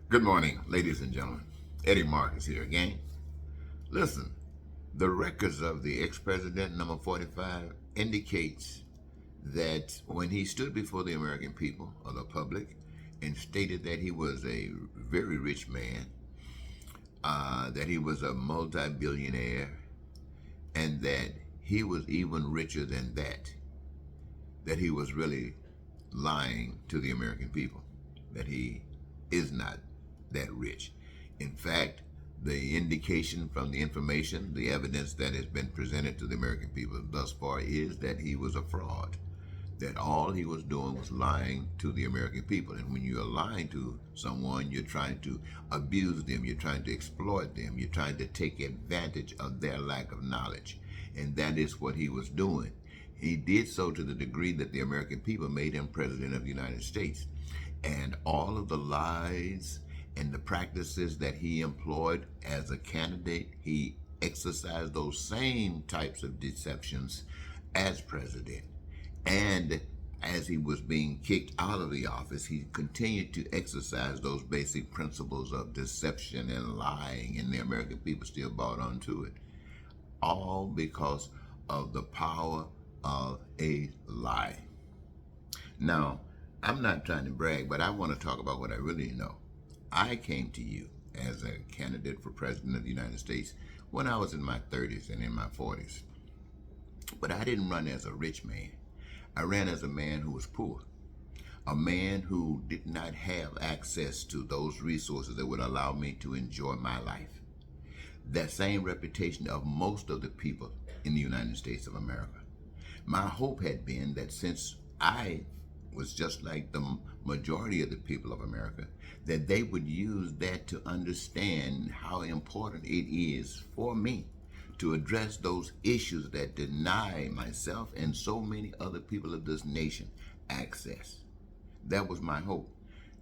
Good morning, ladies and gentlemen. Eddie Marcus here again. Listen, the records of the ex-president number 45 indicates that when he stood before the American people or the public and stated that he was a very rich man, that he was a multi-billionaire, and that he was even richer than that he was really lying to the American people, that he is not that rich. In fact, the indication from the information, the evidence that has been presented to the American people thus far is that he was a fraud, that all he was doing was lying to the American people. And when you're lying to someone, you're trying to abuse them, you're trying to exploit them, you're trying to take advantage of their lack of knowledge. And that is what he was doing. He did so to the degree that the American people made him president of the United States. And all of the lies and the practices that he employed as a candidate, he exercised those same types of deceptions as president. And as he was being kicked out of the office, he continued to exercise those basic principles of deception and lying, and the American people still bought onto it. All because of the power of a lie. Now, I'm not trying to brag, but I want to talk about what I really know. I came to you as a candidate for president of the United States when I was in my 30s and in my 40s. But I didn't run as a rich man. I ran as a man who was poor, a man who did not have access to those resources that would allow me to enjoy my life. That same reputation of most of the people in the United States of America. My hope had been that since I was just like the majority of the people of America, that they would use that to understand how important it is for me to address those issues that deny myself and so many other people of this nation access. That was my hope.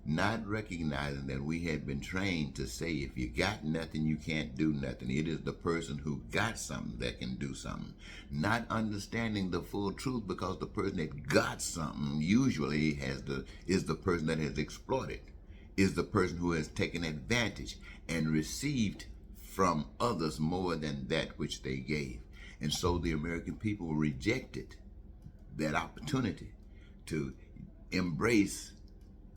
Not recognizing that we had been trained to say, if you got nothing, you can't do nothing. It is the person who got something that can do something. Not understanding the full truth, because the person that got something usually is the person that has exploited, is the person who has taken advantage and received from others more than that which they gave. And so the American people rejected that opportunity to embrace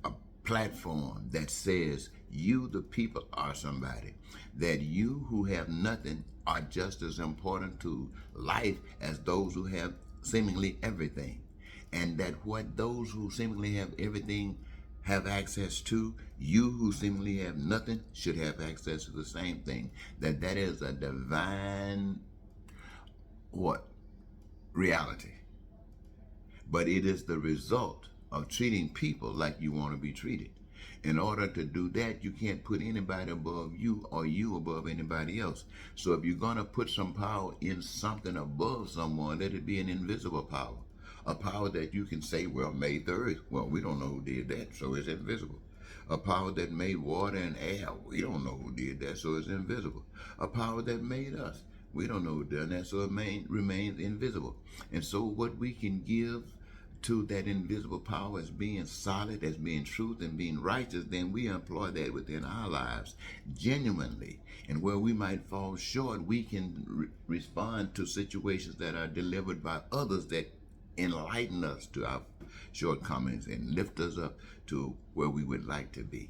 a platform that says you, the people, are somebody, that you who have nothing are just as important to life as those who have seemingly everything, and that what those who seemingly have everything have access to, you who seemingly have nothing should have access to the same thing. That is a divine what reality, but it is the result of treating people like you want to be treated. In order to do that, you can't put anybody above you or you above anybody else. So if you're going to put some power in something above someone, let it be an invisible power. A power that you can say, well, made the earth. Well, we don't know who did that, so it's invisible. A power that made water and air. We don't know who did that, so it's invisible. A power that made us. We don't know who did that, so it remains invisible. And so what we can give to that invisible power as being solid, as being truth, and being righteous, then we employ that within our lives genuinely. And where we might fall short, we can respond to situations that are delivered by others that enlighten us to our shortcomings and lift us up to where we would like to be.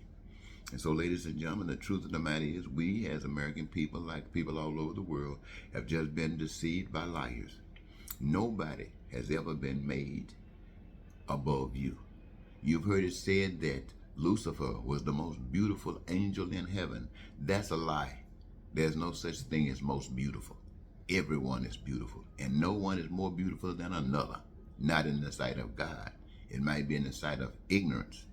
And so, ladies and gentlemen, the truth of the matter is, we as American people, like people all over the world, have just been deceived by liars. Nobody has ever been made above you. You've heard it said that Lucifer was the most beautiful angel in heaven. That's a lie. There's no such thing as most beautiful. Everyone is beautiful, and no one is more beautiful than another. Not in the sight of God. It might be in the sight of ignorance.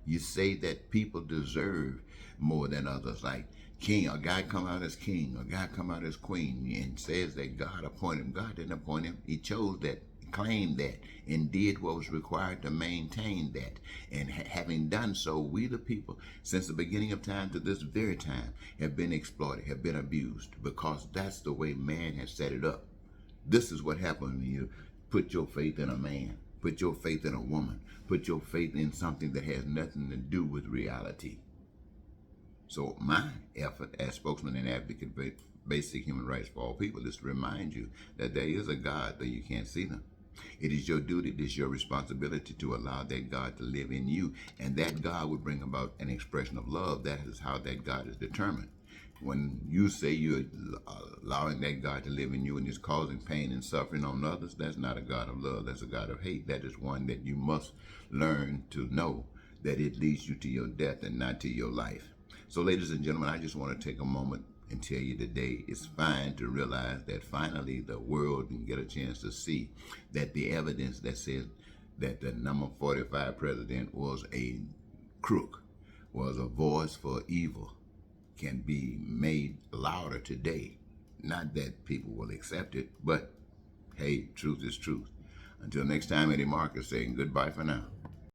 You say that people deserve more than others, like king, a guy come out as king, a guy come out as queen, and says that God appointed him. God didn't appoint him. He chose that, claimed that, and did what was required to maintain that. And having done so, we the people, since the beginning of time to this very time, have been exploited, have been abused, because that's the way man has set it up. This is what happens when you put your faith in a man, put your faith in a woman, put your faith in something that has nothing to do with reality. So my effort as spokesman and advocate for basic human rights for all people is to remind you that there is a God, though you can't see them. It is your duty, it is your responsibility to allow that God to live in you, and that God will bring about an expression of love. That is how that God is determined. When you say you're allowing that God to live in you and is causing pain and suffering on others, that's not a God of love. That's a God of hate. That is one that you must learn to know that it leads you to your death and not to your life. So, ladies and gentlemen, I just want to take a moment and tell you today it's fine to realize that finally the world can get a chance to see that the evidence that says that the number 45 president was a crook, was a voice for evil, can be made louder today. Not that people will accept it, but hey, truth is truth. Until next time, Eddie Marcus saying goodbye for now.